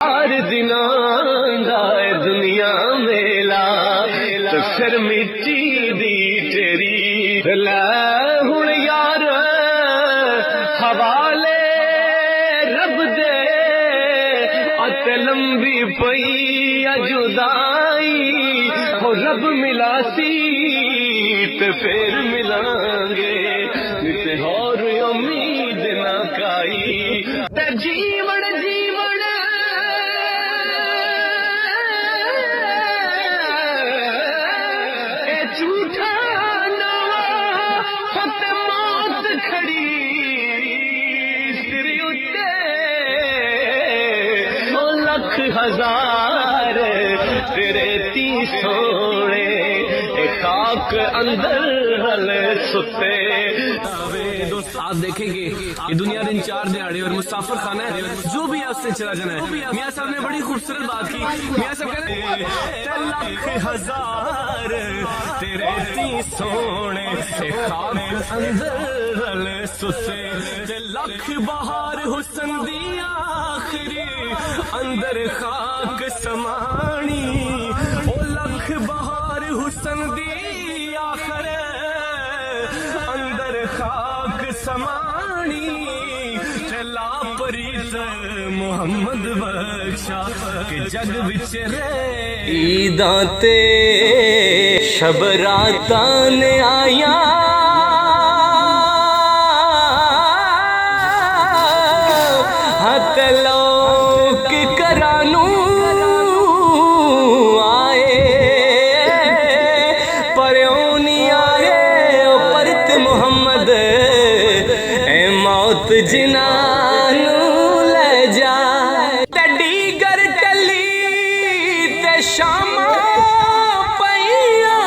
ہر دنوں دا دنیا میلا تو پھر مٹی دی تیری لے ہن یار حوالے رب دے ات لمبی پئی جدائی ہو رب ملا سی تے پھر ملان گے تے ہور امید نہ کائی تے جیون جیون اے جھوٹا نواں تے موت کھڑی سر اتے او لکھ ہزار تیرے تی سونے اے خاک اندر ہل ستے۔ دوست آپ دیکھیں گے یہ دنیا دن 4 دہاڑے اور مسافر خانہ ہے، جو بھی ہے اس سے چلا جانا ہے۔ میاں صاحب نے بڑی خوبصورت بات کی، میاں صاحب کہتے ہیں لکھ ہزار تیرے تی سونے خاک اندر رل ستے، لکھ بہار حسن دی آخری اندر خاک سمانی، او لکھ بہار حسن دی آخر اندر خاک سمانی، چلا پریت محمد بخشا کہ جگ وچ رہے عیداں تے شب راتاں نے آیا ہت لوک کرانو آئے پریوں نہیں آئے او پرت محمد اے موت جنانو لے جا تے ڈیگر ٹلی تے شاماں پیاں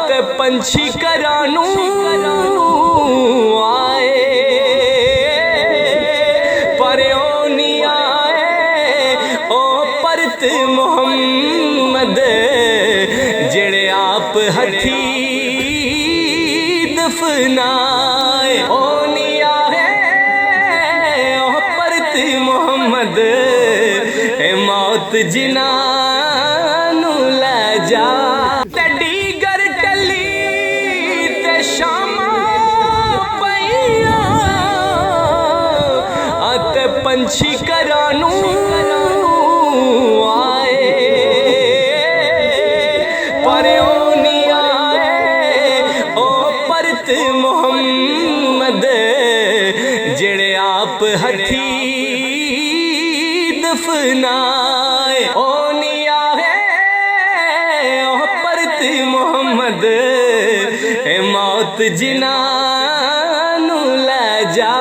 تے پنچھی کرانو آئے پریوں نہیں آئے او پرت محمد جڑے آپ ہتھی دفنائے، او نہیں آئے او پرت محمد اے موت جنانو لے جا تے ڈیگر ٹلی تے شاماں پیاں تے پنچھی کرانو آئے پریوں نہیں آئے او پرت محمد جڑے آپ ہتھی دفنائے، او نہیں آئے او پرت محمد اے موت جنانو لے جا۔